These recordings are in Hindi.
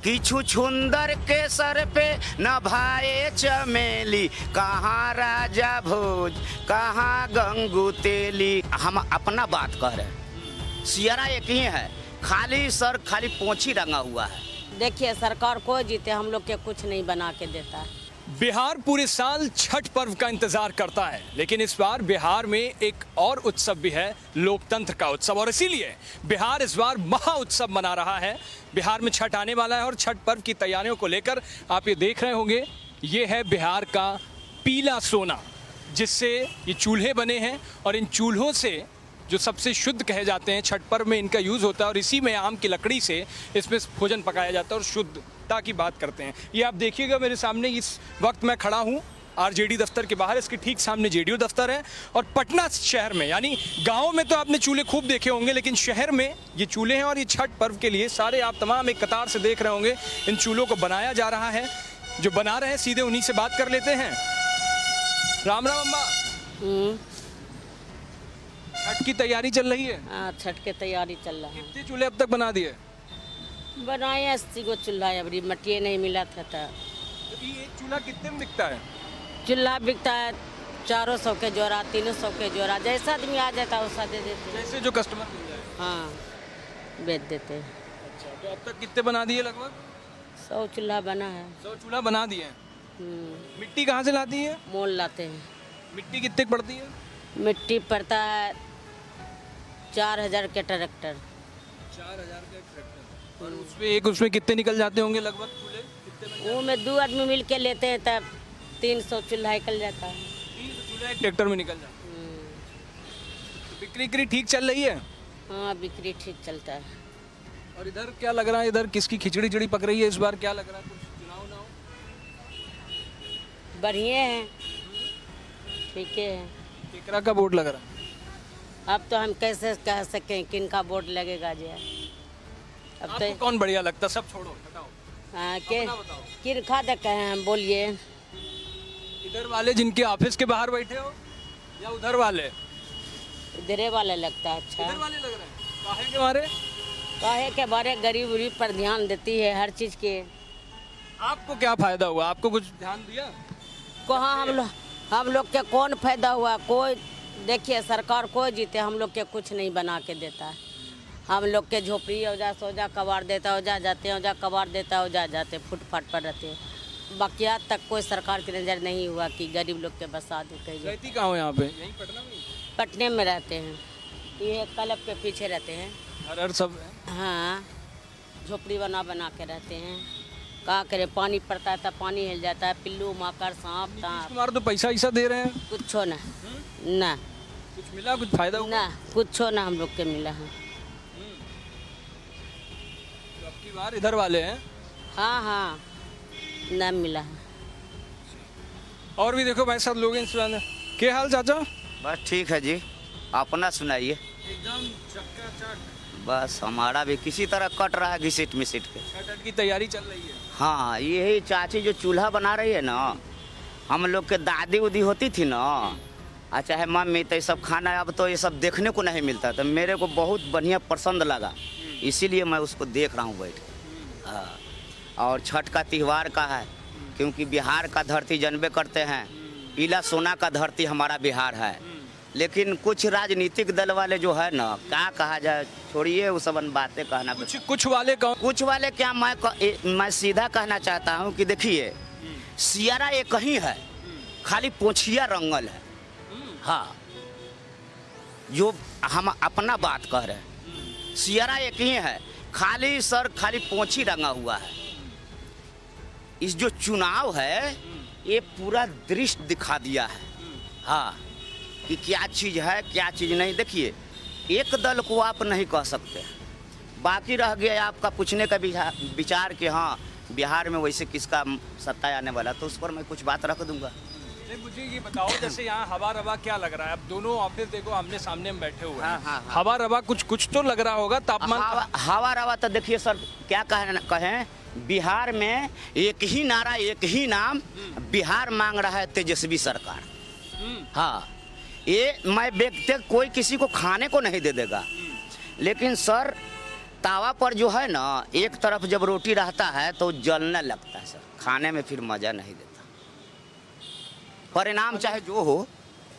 कि छुछुंदर के सर पे न भाए चमेली, कहाँ राजा भोज कहाँ गंगू तेली। हम अपना बात कह रहे हैं, सियारा एक ही है, खाली सर खाली पोंछी रंगा हुआ है। देखिए सरकार कोई जीते हम लोग के कुछ नहीं बना के देता है। बिहार पूरे साल छठ पर्व का इंतजार करता है, लेकिन इस बार बिहार में एक और उत्सव भी है, लोकतंत्र का उत्सव, और इसीलिए बिहार इस बार महा उत्सव मना रहा है। बिहार में छठ आने वाला है और छठ पर्व की तैयारियों को लेकर आप ये देख रहे होंगे, ये है बिहार का पीला सोना, जिससे ये चूल्हे बने हैं और इन चूल्हों से जो सबसे शुद्ध कहे जाते हैं छठ पर्व में इनका यूज़ होता है, और इसी में आम की लकड़ी से इसमें भोजन पकाया जाता है और शुद्धता की बात करते हैं। ये आप देखिएगा मेरे सामने इस वक्त मैं खड़ा हूँ आरजेडी दफ्तर के बाहर, इसके ठीक सामने जेडीयू दफ्तर है। और पटना शहर में, यानी गाँव में तो आपने चूल्हे खूब देखे होंगे, लेकिन शहर में ये चूल्हे हैं और ये छठ पर्व के लिए सारे आप तमाम एक कतार से देख रहे होंगे। इन चूल्हों को बनाया जा रहा है, जो बना रहे हैं सीधे उन्हीं से बात कर लेते हैं। राम राम अम्मा, छठ की तैयारी चल रही है? हाँ छठ की तैयारी चल रहा है। कितने चूल्हे अब तक बना दिए? बनाए 80 गो चूल्हा, अबरी मटिए नहीं मिला था। तो ये एक चूल्हा कितने में बिकता है? चूल्हा बिकता है 400 के जोड़ा, 300 के जोड़ा, जैसा आदमी आ जाता है वैसा दे देते हैं। जैसे जो कस्टमर मिल जाए। हाँ बेच देते हैं। अच्छा, तो अब तक कितने बना दिए? लगभग 100 चूल्हा बना है। 100 चूल्हा बना दिए हैं। मिट्टी कहाँ से लाती है? मोल लाते हैं। मिट्टी कितने की पड़ती है? मिट्टी पड़ता है 4000 के ट्रैक्टर। 4000 का ट्रैक्टर। और उसमें कितने निकल जाते होंगे लगभग चूल्हे? कितने? वो में 2 आदमी मिल के लेते हैं तब 300 चूल्हा निकल जाता है। 300 चूल्हा एक ट्रैक्टर में निकल जाता है। तो बिक्री ठीक चल रही है? हाँ बिक्री ठीक चलता है। और इधर क्या लग रहा है? इधर किसकी खिचड़ी चिड़ी पक रही है इस बार? क्या लग रहा है? कुछ चुनाव ना हो? बढ़िए हैं, ठीक है। केकरा का बोर्ड लग रहा है? अब तो हम कैसे कह सकें किन का बोर्ड लगेगा जो है। अब आपको तो कौन बढ़िया लगता? सब छोड़ो, हटाओ। हाँ अपना बताओ। किन खा दे कहे हम, बोलिए। इधर वाले जिनके ऑफिस के बाहर बैठे हो या उधर वाले? इधरे वाले लगता है। अच्छा इधर वाले लग रहे हैं। काहे के मारे? काहे के बारे गरीब उरीब पर ध्यान देती है हर चीज के। आपको क्या फायदा हुआ? आपको कुछ ध्यान दिया? कहाँ हम लोग के कौन फायदा हुआ? कोई देखिए सरकार कोई जीते हम लोग के कुछ नहीं बना के देता है। हम लोग के झोपड़ी ओजा सोजा कबाड़ देता है, ओजा जाते हैं, ओजा कबाड़ देता है, ओजा जाते हैं, फुटपाथ पर रहते हैं। बाकी आज तक कोई सरकार की नज़र नहीं हुआ कि गरीब लोग के बसा दे कहीं। रहती कहाँ हो यहाँ पे? यहीं पटना में? पटने में रहते हैं, ये क्लब के पीछे रहते हैं। घर सब है? हाँ झोपड़ी बना बना के रहते हैं। क्या करे, पानी पड़ता है तब पानी हिल जाता है, पिल्लू माकड़ सांप ताप। कुमार तो पैसा ऐसा दे रहे हैं? कुछ ना ना कुछ मिला? कुछ फायदा हुआ? ना कुछ ना हम लोग के मिला है। तो अब की बार इधर वाले हैं? हाँ हाँ ना मिला है। और भी देखो भाई साहब लोग हैं इस बार। क्या हाल चाचा? बस ठीक है जी, अपना सुनाइए। एकदम चकाचक। बस हमारा भी किसी तरह कट रहा है घिसिट मिसिट के। छठ की तैयारी चल रही है? हाँ यही चाची जो चूल्हा बना रही है ना, हम लोग के दादी उदी होती थी ना, अच्छा है मम्मी, तो ये सब खाना अब तो ये सब देखने को नहीं मिलता, तो मेरे को बहुत बढ़िया पसंद लगा, इसीलिए मैं उसको देख रहा हूँ बैठ के। हाँ, और छठ का त्यौहार का है, क्योंकि बिहार का धरती जानबे करते हैं, पीला सोना का धरती हमारा बिहार है। लेकिन कुछ राजनीतिक दल वाले जो है ना, क्या कहा जाए, छोड़िए वो सब बातें कहना। कुछ वाले कौन? कुछ वाले क्या, मैं सीधा कहना चाहता हूँ कि देखिए सियारा एक ही है, खाली पोछिया रंगल है। हाँ जो हम अपना बात कह रहे हैं, सियारा एक ही है, खाली सर खाली पोछी रंगा हुआ है। इस जो चुनाव है ये पूरा दृश्य दिखा दिया है। हाँ कि क्या चीज़ है क्या चीज़ नहीं। देखिए एक दल को आप नहीं कह सकते, बाकी रह गया आपका पूछने का विचार कि हाँ बिहार में वैसे किसका सत्ता आने वाला, तो उस पर मैं कुछ बात रख दूंगा। मुझे ये बताओ, जैसे यहाँ हवा रवा क्या लग रहा है? अब दोनों ऑफिस देखो आमने सामने में बैठे हुए हैं। हाँ। हवा रवा कुछ तो लग रहा होगा। तापमान हवा रवा तो देखिए सर क्या कहें, बिहार में एक ही नारा एक ही नाम, बिहार मांग रहा है तेजस्वी सरकार। हाँ ये मैं व्यक्ति कोई किसी को खाने को नहीं दे देगा, लेकिन सर तावा पर जो है ना, एक तरफ जब रोटी रहता है तो जलने लगता है सर, खाने में फिर मज़ा नहीं देता। परिणाम चाहे जो हो।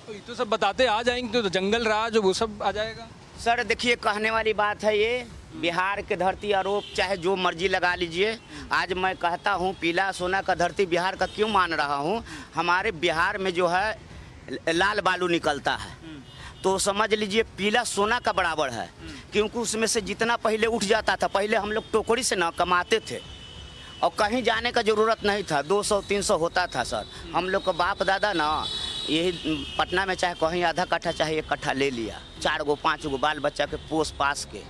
तो ये तो सब बताते आ जाएंगे, तो जंगल राज वो सब आ जाएगा। सर देखिए, कहने वाली बात है ये, बिहार के धरती आरोप चाहे जो मर्जी लगा लीजिए। आज मैं कहता हूँ पीला सोना का धरती बिहार का क्यों मान रहा हूँ, हमारे बिहार में जो है लाल बालू निकलता है, तो समझ लीजिए पीला सोना का बराबर है। क्योंकि उसमें से जितना पहले उठ जाता था, पहले हम लोग टोकरी से ना कमाते थे और कहीं जाने का ज़रूरत नहीं था, 200-300 होता था सर। हम लोग का बाप दादा ना यही पटना में चाहे कहीं आधा कट्ठा चाहे 1 कट्ठा ले लिया, 4 गो 5 गो बाल बच्चा के पोस पास के।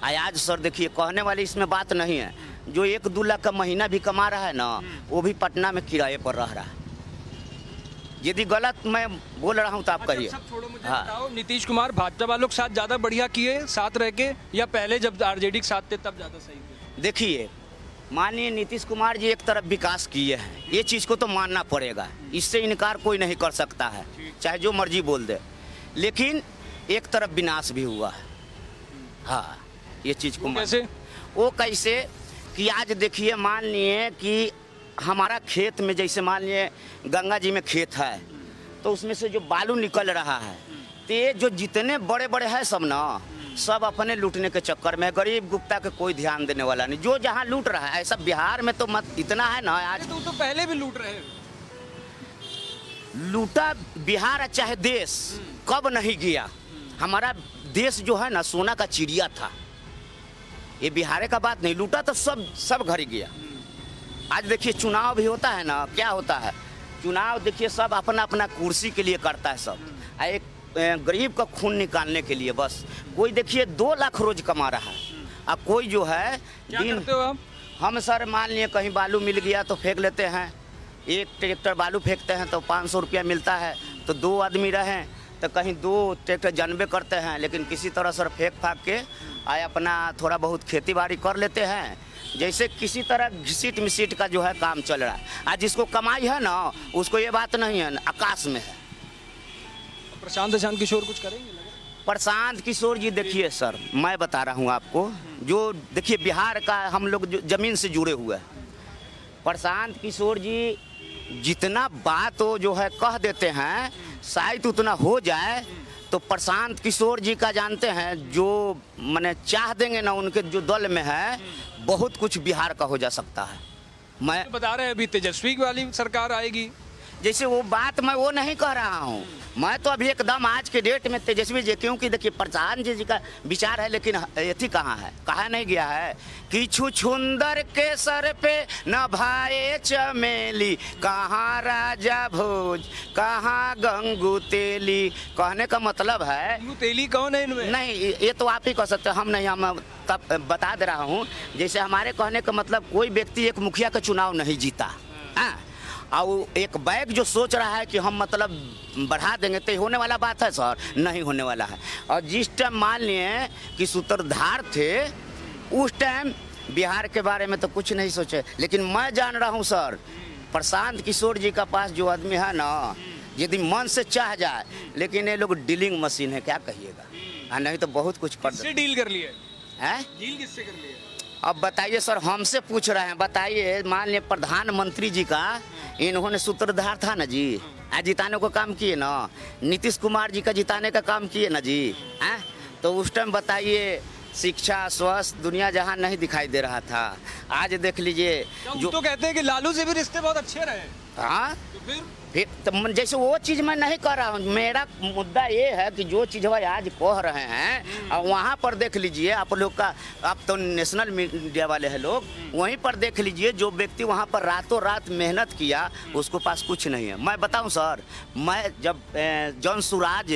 आज सर देखिए, कहने वाली इसमें बात नहीं है, जो 1-2 लाख का महीना भी कमा रहा है ना, वो भी पटना में किराए पर रह रहा है। यदि गलत मैं बोल रहा हूँ तो आप कहिए। सब छोड़ो, मुझे हाँ। बताओ, नीतीश कुमार भाजपा वालों के साथ ज़्यादा बढ़िया किए साथ रह के, या पहले जब आरजेडी के साथ थे तब ज़्यादा सही थे? देखिए, माननीय नीतीश कुमार जी एक तरफ विकास किए हैं, ये चीज़ को तो मानना पड़ेगा, इससे इनकार कोई नहीं कर सकता है, चाहे जो मर्जी बोल दे। लेकिन एक तरफ विनाश भी हुआ है। हाँ, ये चीज़ को कैसे? वो कैसे कि आज देखिए, मान लिए कि हमारा खेत में, जैसे मान लिए गंगा जी में खेत है, तो उसमें से जो बालू निकल रहा है, तो ये जो जितने बड़े बड़े हैं सब ना, सब अपने लूटने के चक्कर में, गरीब गुप्ता के कोई ध्यान देने वाला नहीं, जो जहाँ लूट रहा है। ऐसा बिहार में तो मत इतना है ना आज। तो पहले भी लूट रहे। लूटा बिहार चाहे देश कब नहीं गया। हमारा देश जो है ना सोना का चिड़िया था, ये बिहार का बात नहीं, लूटा तो सब घर ही गया। आज देखिए चुनाव भी होता है ना, क्या होता है चुनाव, देखिए सब अपना अपना कुर्सी के लिए करता है सब, एक गरीब का खून निकालने के लिए बस। कोई देखिए 2 लाख रोज कमा रहा है, अब कोई जो है क्या करते हो आप? हम सर मान लिए कहीं बालू मिल गया तो फेंक लेते हैं, 1 ट्रैक्टर बालू फेंकते हैं तो 500 रुपया मिलता है, तो 2 आदमी रहें तो कहीं 2 ट्रैक्टर जानबे करते हैं, लेकिन किसी तरह सर फेंक फाक के आए अपना थोड़ा बहुत खेती बाड़ी कर लेते हैं। जैसे किसी तरह घिसीट मिसीट का जो है काम चल रहा है। आज जिसको कमाई है ना, उसको ये बात नहीं है, आकाश में है। प्रशांत किशोर कुछ करेंगे? प्रशांत किशोर जी देखिए सर, मैं बता रहा हूँ आपको, जो देखिए बिहार का हम लोग जो ज़मीन से जुड़े हुए हैं, प्रशांत किशोर जी जितना बात वो जो है कह देते हैं, शायद उतना हो जाए तो प्रशांत किशोर जी का जानते हैं, जो मैंने चाह देंगे ना उनके जो दल में है, बहुत कुछ बिहार का हो जा सकता है। मैं बता रहे हैं अभी तेजस्वी वाली सरकार आएगी, जैसे वो बात मैं वो नहीं कह रहा हूँ, मैं तो अभी एकदम आज के डेट में तेजस्वी जी, क्योंकि देखिए प्रधान जी का विचार है, लेकिन यथी कहाँ है, कहा नहीं गया है कि छुछुंदर के सर पे न भाए चमेली, कहाँ राजा भोज कहाँ गंगू तेली। कहने का मतलब है, तेली कौन है इनमें? नहीं ये तो आप ही कह सकते, हम नहीं, हम तब बता दे रहा हूँ। जैसे हमारे कहने का मतलब, कोई व्यक्ति एक मुखिया का चुनाव नहीं जीता, हाँ, और एक बैग जो सोच रहा है कि हम मतलब बढ़ा देंगे, तो होने वाला बात है सर, नहीं होने वाला है। और जिस टाइम मान लिए कि सूत्रधार थे, उस टाइम बिहार के बारे में तो कुछ नहीं सोचे, लेकिन मैं जान रहा हूँ सर, प्रशांत किशोर जी का पास जो आदमी है ना, यदि मन से चाह जाए, लेकिन ये लोग डीलिंग मशीन है, क्या कहिएगा, नहीं तो बहुत कुछ कर किससे डील कर लिए हैं। डील किससे कर लिए? अब बताइए सर, हमसे पूछ रहे हैं, बताइए। मान लिया प्रधानमंत्री जी का इन्होंने सूत्रधार था ना जी, आज जिताने को काम किए ना, नीतीश कुमार जी का जिताने का काम किए ना जी, हैं, तो उस टाइम बताइए शिक्षा स्वास्थ्य दुनिया जहां नहीं दिखाई दे रहा था। आज देख लीजिए जो तो कहते हैं कि लालू से भी रिश्ते बहुत अच्छे रहे। हाँ, तो फिर तो जैसे वो चीज़ मैं नहीं कर रहा हूँ, मेरा मुद्दा ये है कि जो चीज़ वह आज कह रहे हैं, और वहाँ पर देख लीजिए आप लोग का, आप तो नेशनल मीडिया वाले हैं लोग, वहीं पर देख लीजिए जो व्यक्ति वहाँ पर रातों रात मेहनत किया, उसको पास कुछ नहीं है। मैं बताऊँ सर, मैं जब जॉन सुराज,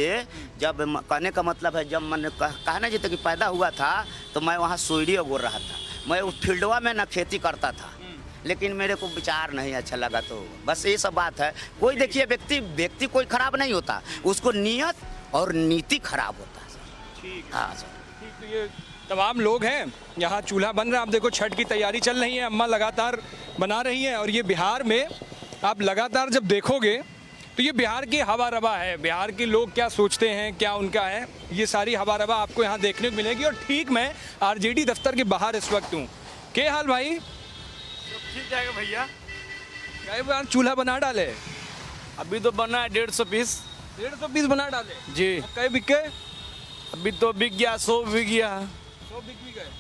जब कहने का मतलब है, जब मैंने कहना जीते कि पैदा हुआ था, तो मैं वहाँ सोइडी उगोर रहा था, मैं उस फील्डवा में ना खेती करता था, लेकिन मेरे को विचार नहीं अच्छा लगा, तो बस ये सब बात है। कोई देखिए व्यक्ति कोई खराब नहीं होता, उसको नियत और नीति खराब होता है सर। ठीक, हाँ सर, ठीक। तो ये तमाम लोग हैं, यहाँ चूल्हा बन रहा है, आप देखो छठ की तैयारी चल रही है, अम्मा लगातार बना रही हैं। और ये बिहार में आप लगातार जब देखोगे तो ये बिहार की हवा रवा है, बिहार के लोग क्या सोचते हैं, क्या उनका है, ये सारी हवा रवा आपको यहाँ देखने को मिलेगी। और ठीक मैं आरजेडी दफ्तर के बाहर इस वक्त हूँ। क्या हाल भाई? ठीक जाएगा भैया। कई बार चूल्हा बना डाले? अभी तो बना है 150 पीस। 150 पीस बना डाले जी। कई बिके? अभी तो बिक गया, 100 बिक गया। 100 बिक भी गए।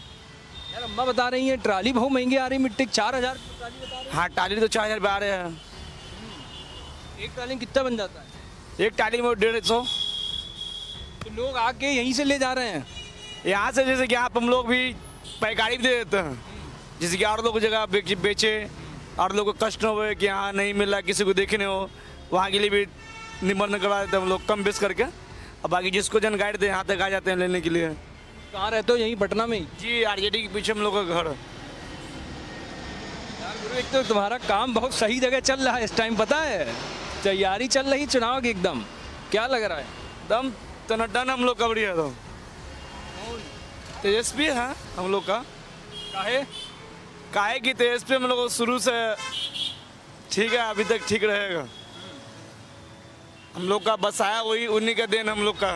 यार अम्मा बता रही है ट्राली बहुत महंगी आ रही, मिट्टी 4000 ट्राली बता रही हाँ, टाली तो 4000 रुपये आ रहे हैं। है। एक ट्राली में कितना बन जाता है? एक टाली में 150। तो लोग आके यहीं से ले जा रहे हैं। यहाँ से जैसे कि आप हम लोग भी पैकारी भी दे देते हैं, जैसे कि और लोग जगह बेचे और लोग को कष्ट न हो कि हाँ नहीं मिल रहा, किसी को देखने हो, वहाँ के लिए भी निबंधन करवा देते हैं हम लोग कम बेच करके। अब बाकी जिसको जन गाइड दे यहाँ तक आ जाते हैं लेने के लिए। कहाँ रहते हो? यहीं पटना में ही? जी, आरजेडी के पीछे हम लोग का घर है। यार गुरु, एक तो तुम्हारा काम बहुत सही जगह चल रहा है इस टाइम, पता है? तैयारी चल रही चुनाव की एकदम, क्या लग रहा है? दम टनाटन हम लोग कबड़ी है। तो तेजस्वी है हम लोग का। काहे की तेजस्वी हम लोग को शुरू से ठीक है, अभी तक ठीक रहेगा। हम लोग का बसाया वही उन्हीं का देन हम लोग का।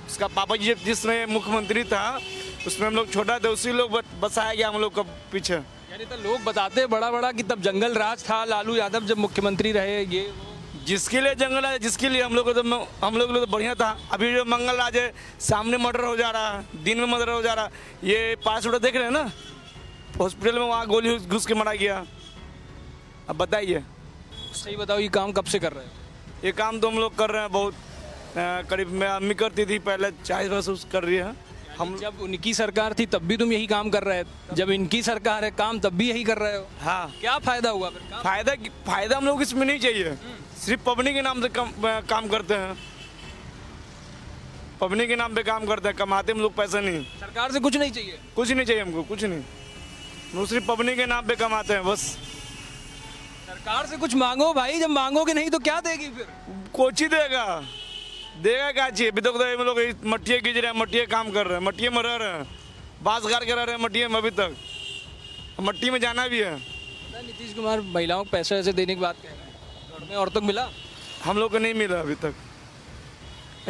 उसका पापा जी जिसमें मुख्यमंत्री था उसमें हम लोग छोटा थे, उसी लोग बसाया गया हम लोग का पीछे। यानी तो लोग बताते बड़ा बड़ा कि तब जंगल राज था, लालू यादव जब मुख्यमंत्री रहे, ये वो। जिसके लिए जंगल है, जिसके लिए हम लोग के लिए तो बढ़िया था। अभी जो मंगल राज है, सामने मर्डर हो जा रहा है, दिन में मर्डर हो जा रहा है। ये 5 रोड देख रहे हैं ना, हॉस्पिटल में वहाँ गोली घुस के मारा गया। अब बताइए, सही बताओ, ये काम कब से कर रहे हो? ये काम तो हम लोग कर रहे हैं बहुत करीब मैं अम्मी करती थी पहले, 40 वर्ष कर रही है। हम जब उनकी सरकार थी तब भी तुम यही काम कर रहे थे, जब इनकी सरकार है काम तब भी यही कर रहे हो। हाँ, क्या फायदा हुआ फिर? फायदा हम लोग इसमें नहीं चाहिए। सिर्फ पबनी के नाम से काम करते हैं, पबनी के नाम पे काम करते हैं, कमाते हम लोग पैसा नहीं। सरकार से कुछ नहीं चाहिए? कुछ नहीं चाहिए हमको, कुछ नहीं। हम लोग सिर्फ पबनी के नाम पे कमाते हैं बस। सरकार से कुछ मांगो भाई, जब मांगोगे नहीं तो क्या देगी फिर? कोची देगा क्या चाहिए? अभी तक तो हम लोग मट्टिया गिज रहे हैं, मट्टिया काम कर रहे हैं, मट्टिया में रह रहे हैं, बांस गाड़ के रह रहे हैं मट्टिया में। अभी तक मट्टी में जाना भी है। नीतीश कुमार महिलाओं को पैसे ऐसे देने की बात कह रहे हैं, दौड़ में औरतों को मिला? हम लोग को नहीं मिला अभी तक।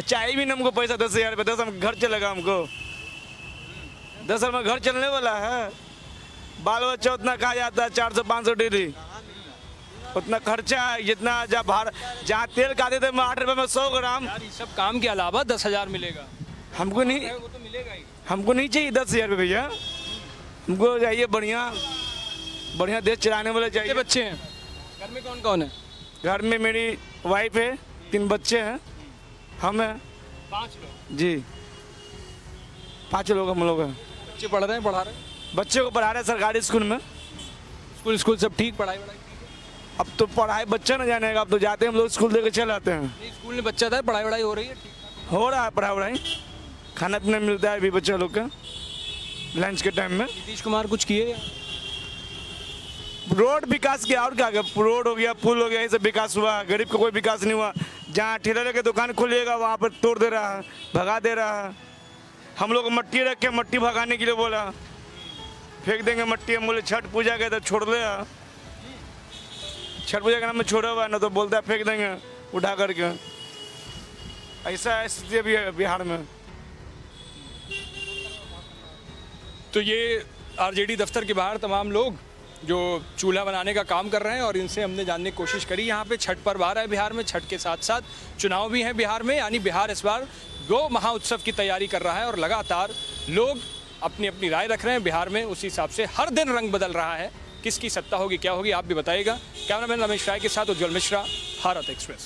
चाहिए भी नहीं हमको पैसा 10,000 रुपये। 10 हम घर चलेगा हमको, 10 में घर चलने वाला है। बाल बच्चा उतना कहा जाता है 400-500 डेली, उतना खर्चा है। जितना जहाँ तेल खाते थे 8 रुपये में 100 ग्राम। यार इस सब काम के अलावा 10,000 मिलेगा? हमको नहीं, वो तो मिलेगा ही। हमको नहीं चाहिए 10,000 रुपये भैया। हमको चाहिए बढ़िया बढ़िया देश चलाने वाले चाहिए। कितने बच्चे हैं घर में? कौन कौन है घर में? मेरी वाइफ है, 3 बच्चे हैं, हम हैं 5 लोग। जी, 5 लोग हम लोग हैं। बच्चे पढ़ रहे हैं, पढ़ा रहे हैं? बच्चे को पढ़ा रहे हैं सरकारी स्कूल में। स्कूल सब ठीक, पढ़ाई वढ़ाई? अब तो पढ़ाई बच्चा ना जानेगा, अब तो जाते हैं हम लोग स्कूल देकर चले आते हैं। नहीं, स्कूल में बच्चा था, पढ़ाई वढ़ाई हो रही है? ठीक हो रहा है पढ़ाई वढ़ाई, खाना पीना मिलता है अभी बच्चा लोग का लंच के टाइम में। नीतीश कुमार कुछ किए? रोड विकास किया और क्या? रोड हो गया, पुल हो गया, ये सब विकास हुआ। गरीब का कोई विकास नहीं हुआ। जहाँ ठेला के दुकान खुलिएगा वहाँ पर तोड़ दे रहा है, भगा दे रहा है। हम लोग मट्टी रख के मट्टी भगाने के लिए बोला, फेंक देंगे मट्टी। हम बोले छठ पूजा के तो छोड़ दे, छठ पूजा के नाम में छोड़ा हुआ है ना, तो बोलता है फेंक देंगे उठा करके। ऐसा स्थिति भी है बिहार में। तो ये आरजेडी दफ्तर के बाहर तमाम लोग जो चूल्हा बनाने का काम कर रहे हैं, और इनसे हमने जानने की कोशिश करी। यहाँ पे छठ पर्व आ रहा है बिहार में, छठ के साथ साथ चुनाव भी हैं बिहार में, यानी बिहार इस बार गौ महाउत्सव की तैयारी कर रहा है और लगातार लोग अपनी अपनी राय रख रहे हैं बिहार में। उसी हिसाब से हर दिन रंग बदल रहा है। किसकी सत्ता होगी, क्या होगी, आप भी बताइएगा। कैमरामैन रमेश राय के साथ उज्ज्वल मिश्रा, भारत एक्सप्रेस।